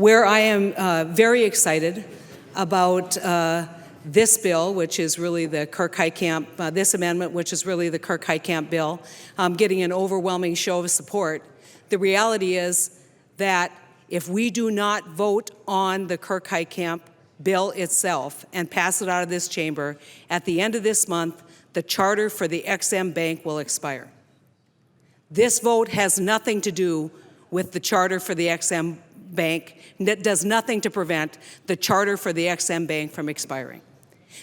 where I am very excited about this bill, which is really the Kirk-Heitkamp, this amendment, which is really the Kirk-Heitkamp bill, getting an overwhelming show of support. The reality is that if we do not vote on the Kirk-Heitkamp bill itself and pass it out of this chamber, at the end of this month, the charter for the EXIM Bank will expire. This vote has nothing to do with the charter for the EXIM Bank. It does nothing to prevent the charter for the EXIM Bank from expiring.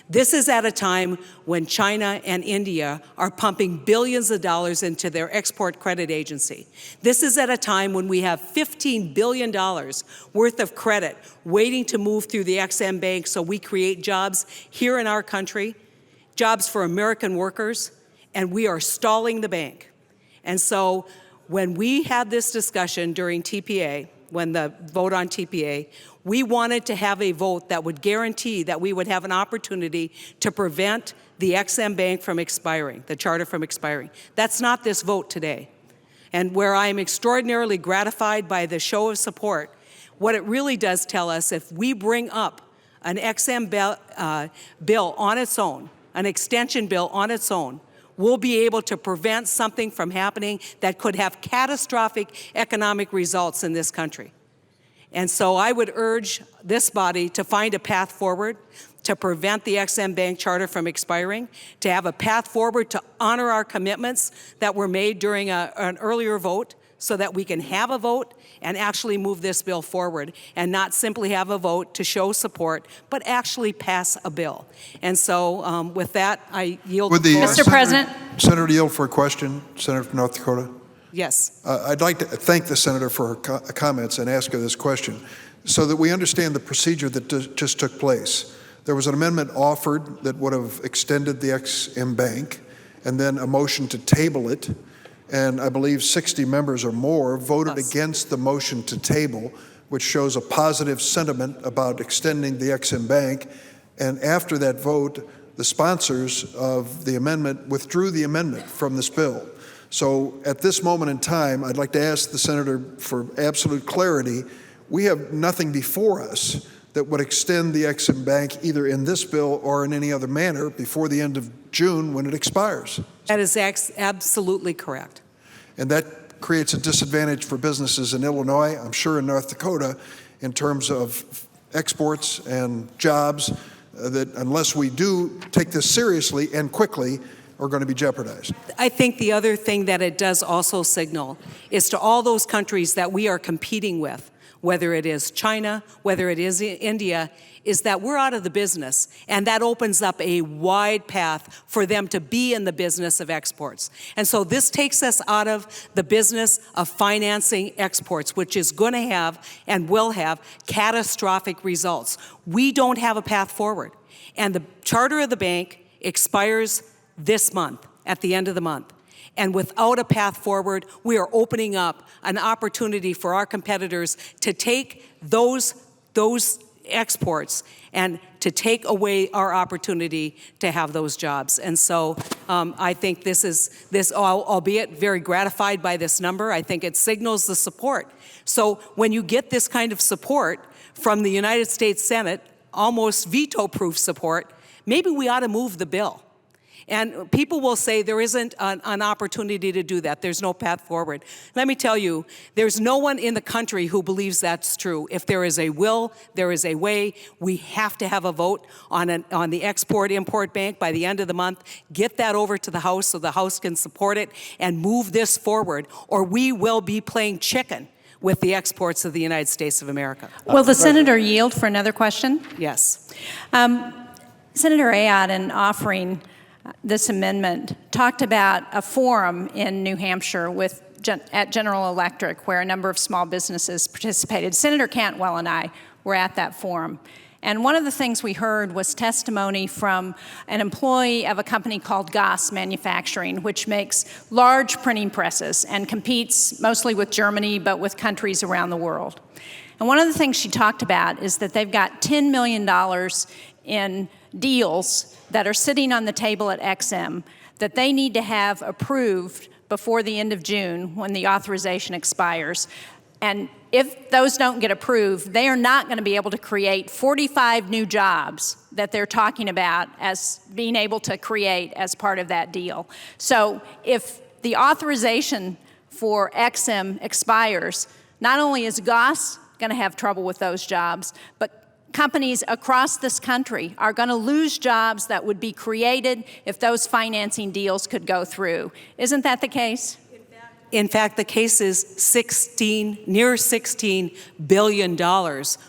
This is at a time when China and India are pumping billions of dollars into their export credit agency. This is at a time when we have $15 billion worth of credit waiting to move through the EXIM Bank so we create jobs here in our country, jobs for American workers, and we are stalling the bank. And so when we had this discussion during TPA, when the vote on TPA, we wanted to have a vote that would guarantee that we would have an opportunity to prevent the EXIM Bank from expiring, the charter from expiring. That's not this vote today. And where I am extraordinarily gratified by the show of support, what it really does tell us, if we bring up an EXIM bill on its own, an extension bill on its own, we'll be able to prevent something from happening that could have catastrophic economic results in this country. And so I would urge this body to find a path forward to prevent the EXIM Bank charter from expiring, to have a path forward to honor our commitments that were made during an earlier vote so that we can have a vote and actually move this bill forward and not simply have a vote to show support, but actually pass a bill. And so with that, I yield the floor. Mr. President. Senator yield for a question. Senator from North Dakota. Yes. I'd like to thank the senator for her comments and ask her this question so that we understand the procedure that just took place. There was an amendment offered that would have extended the EXIM Bank, and then a motion to table it. And I believe 60 members or more voted against the motion to table, which shows a positive sentiment about extending the EXIM Bank. And after that vote, the sponsors of the amendment withdrew the amendment from this bill. So at this moment in time, I'd like to ask the senator for absolute clarity. We have nothing before us that would extend the EXIM Bank either in this bill or in any other manner before the end of June when it expires. That is absolutely correct. And that creates a disadvantage for businesses in Illinois, I'm sure in North Dakota, in terms of exports and jobs, that unless we do take this seriously and quickly, are going to be jeopardized. I think the other thing that it does also signal is to all those countries that we are competing with, whether it is China, whether it is India, is that we're out of the business, and that opens up a wide path for them to be in the business of exports. And so this takes us out of the business of financing exports, which is going to have and will have catastrophic results. We don't have a path forward. And the charter of the bank expires this month, at the end of the month. And without a path forward, we are opening up an opportunity for our competitors to take those exports and to take away our opportunity to have those jobs. And so I think this, albeit very gratified by this number, I think it signals the support. So when you get this kind of support from the United States Senate, almost veto-proof support, maybe we ought to move the bill. And people will say there isn't an opportunity to do that. There's no path forward. Let me tell you, there's no one in the country who believes that's true. If there is a will, there is a way. We have to have a vote on the Export-Import Bank by the end of the month. Get that over to the House so the House can support it and move this forward, or we will be playing chicken with the exports of the United States of America. Will the senator yield for another question? Yes. Senator Ayotte, in offering this amendment, talked about a forum in New Hampshire at General Electric where a number of small businesses participated. Senator Cantwell and I were at that forum. And one of the things we heard was testimony from an employee of a company called Goss Manufacturing, which makes large printing presses and competes mostly with Germany, but with countries around the world. And one of the things she talked about is that they've got $10 million in deals that are sitting on the table at EXIM that they need to have approved before the end of June when the authorization expires. And if those don't get approved, they are not going to be able to create 45 new jobs that they're talking about as being able to create as part of that deal. So if the authorization for XM expires, not only is Goss going to have trouble with those jobs, but companies across this country are going to lose jobs that would be created if those financing deals could go through. Isn't that the case? In fact, the case is near $16 billion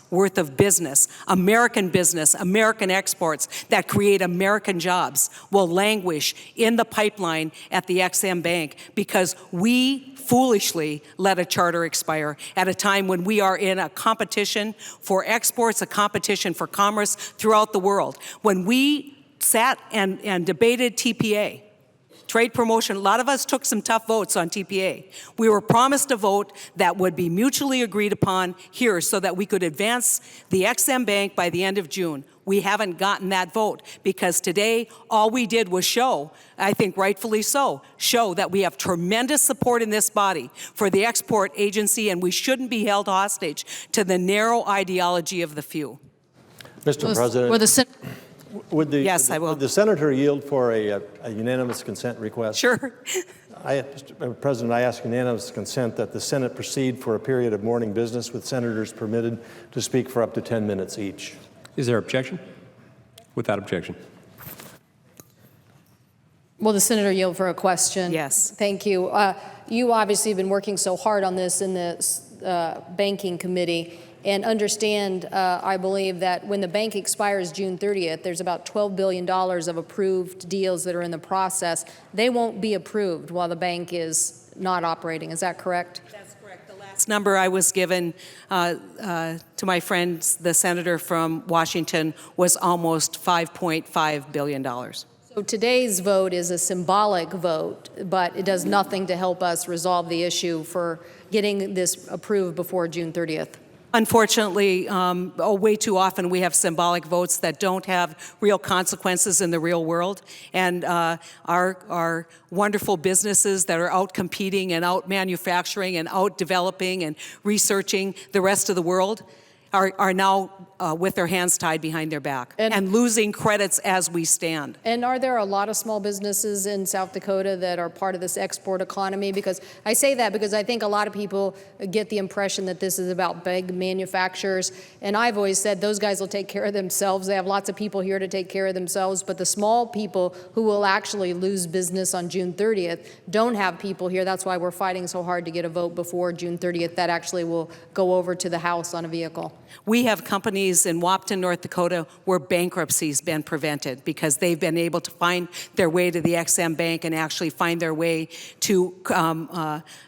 worth of business, American exports that create American jobs will languish in the pipeline at the XM Bank because we foolishly let a charter expire at a time when we are in a competition for exports, a competition for commerce throughout the world. When we sat and debated TPA, trade promotion, a lot of us took some tough votes on TPA. We were promised a vote that would be mutually agreed upon here so that we could advance the XM Bank by the end of June. We haven't gotten that vote because today all we did was show, I think rightfully so, show that we have tremendous support in this body for the export agency and we shouldn't be held hostage to the narrow ideology of the few. Mr. President. Yes, I will. Would the senator yield for a unanimous consent request? Sure. Mr. President, I ask unanimous consent that the Senate proceed for a period of morning business with senators permitted to speak for up to 10 minutes each. Is there objection? Without objection. Will the senator yield for a question? Yes. Thank you. You obviously have been working so hard on this in the banking committee. And understand, I believe, that when the bank expires June 30th, there's about $12 billion of approved deals that are in the process. They won't be approved while the bank is not operating. Is that correct? That's correct. The last number I was given to my friend, the senator from Washington, was almost $5.5 billion. So today's vote is a symbolic vote, but it does nothing to help us resolve the issue for getting this approved before June 30th. Unfortunately, way too often we have symbolic votes that don't have real consequences in the real world. And our wonderful businesses that are out competing and out manufacturing and out developing and researching the rest of the world are now with their hands tied behind their back and losing credits as we stand. And are there a lot of small businesses in South Dakota that are part of this export economy? Because I say that because I think a lot of people get the impression that this is about big manufacturers. And I've always said those guys will take care of themselves. They have lots of people here to take care of themselves. But the small people who will actually lose business on June 30th don't have people here. That's why we're fighting so hard to get a vote before June 30th that actually will go over to the House on a vehicle. We have companies in Wapton, North Dakota, where bankruptcy's been prevented because they've been able to find their way to the XM Bank and actually find their way to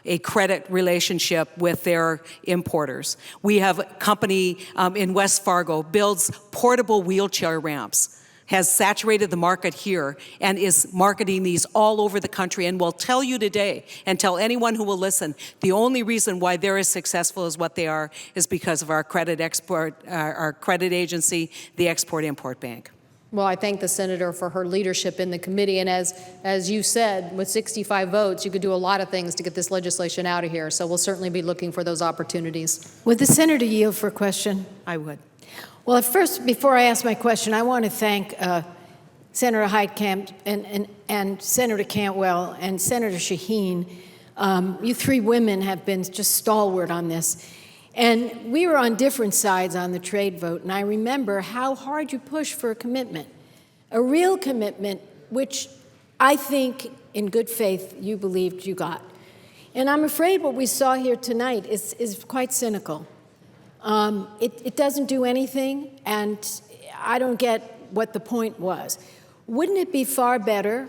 a credit relationship with their importers. We have a company in West Fargo, builds portable wheelchair ramps, has saturated the market here and is marketing these all over the country and will tell you today and tell anyone who will listen, the only reason why they're as successful as what they are is because of our credit agency, the Export-Import Bank. Well, I thank the senator for her leadership in the committee. And as you said, with 65 votes, you could do a lot of things to get this legislation out of here. So we'll certainly be looking for those opportunities. Would the senator yield for a question? I would. Well, at first, before I ask my question, I want to thank Senator Heitkamp and Senator Cantwell and Senator Shaheen. You three women have been just stalwart on this. And we were on different sides on the trade vote, and I remember how hard you pushed for a commitment, a real commitment, which I think, in good faith, you believed you got. And I'm afraid what we saw here tonight is quite cynical. It doesn't do anything, and I don't get what the point was. Wouldn't it be far better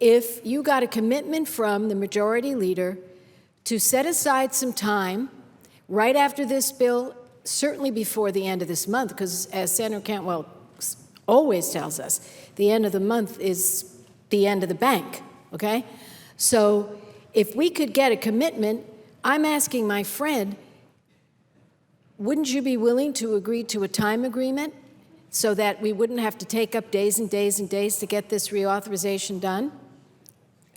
if you got a commitment from the majority leader to set aside some time right after this bill, certainly before the end of this month, because as Senator Cantwell always tells us, the end of the month is the end of the bank, okay? So if we could get a commitment, I'm asking my friend, wouldn't you be willing to agree to a time agreement so that we wouldn't have to take up days and days and days to get this reauthorization done?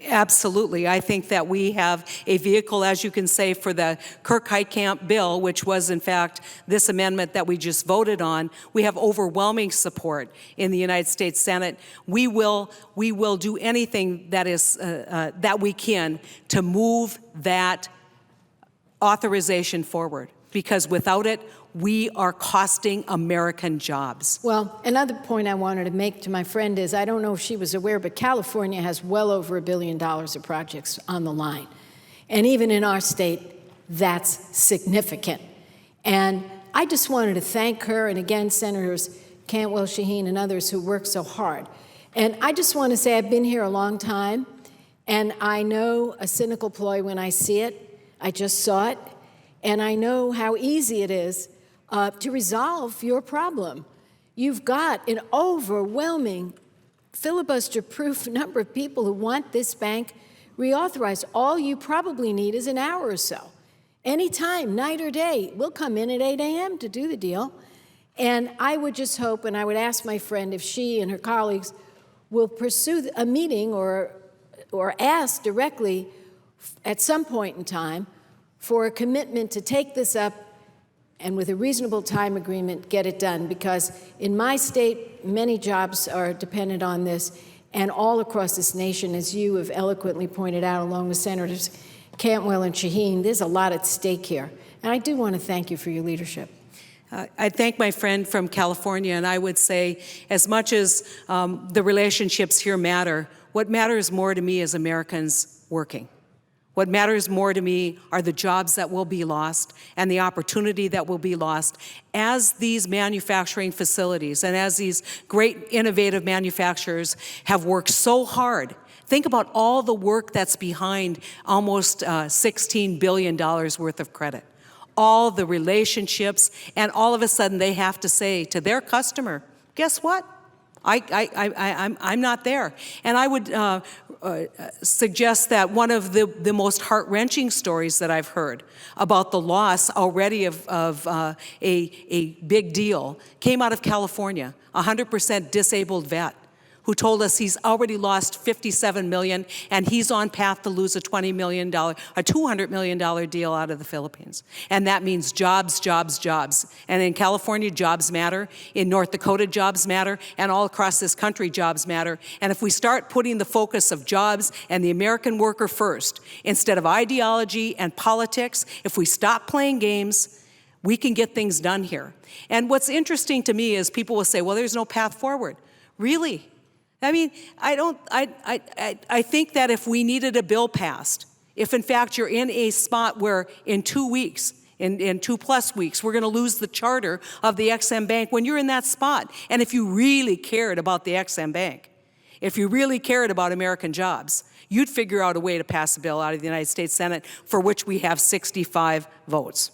Absolutely. I think that we have a vehicle, as you can say, for the Heitkamp bill, which was, in fact, this amendment that we just voted on. We have overwhelming support in the United States Senate. We will do anything that is that we can to move that authorization forward, because without it, we are costing American jobs. Well, another point I wanted to make to my friend is, I don't know if she was aware, but California has well over $1 billion of projects on the line. And even in our state, that's significant. And I just wanted to thank her, and again, Senators Cantwell, Shaheen, and others who worked so hard. And I just want to say I've been here a long time, and I know a cynical ploy when I see it. I just saw it. And I know how easy it is to resolve your problem. You've got an overwhelming filibuster-proof number of people who want this bank reauthorized. All you probably need is an hour or so. Anytime, night or day. We'll come in at 8 a.m. to do the deal. And I would just hope, and I would ask my friend if she and her colleagues will pursue a meeting or ask directly at some point in time for a commitment to take this up and with a reasonable time agreement, get it done. Because in my state, many jobs are dependent on this, and all across this nation, as you have eloquently pointed out, along with Senators Cantwell and Shaheen, there's a lot at stake here. And I do want to thank you for your leadership. I thank my friend from California, and I would say, as much as the relationships here matter, what matters more to me is Americans working. What matters more to me are the jobs that will be lost and the opportunity that will be lost as these manufacturing facilities and as these great innovative manufacturers have worked so hard. Think about all the work that's behind almost $16 billion worth of credit. All the relationships, and all of a sudden they have to say to their customer, guess what? I'm not there. And I would suggest that one of the most heart-wrenching stories that I've heard about the loss already of a big deal came out of California, a 100% disabled vet who told us he's already lost $57 million and he's on path to lose a $200 million deal out of the Philippines. And that means jobs, jobs, jobs. And in California, jobs matter. In North Dakota, jobs matter. And all across this country, jobs matter. And if we start putting the focus of jobs and the American worker first, instead of ideology and politics, if we stop playing games, we can get things done here. And what's interesting to me is people will say, well, there's no path forward. Really? I mean, I think that if we needed a bill passed, if in fact you're in a spot where in 2 weeks, in 2+ weeks, we're going to lose the charter of the EXIM Bank, when you're in that spot, and if you really cared about the EXIM Bank, if you really cared about American jobs, you'd figure out a way to pass a bill out of the United States Senate for which we have 65 votes.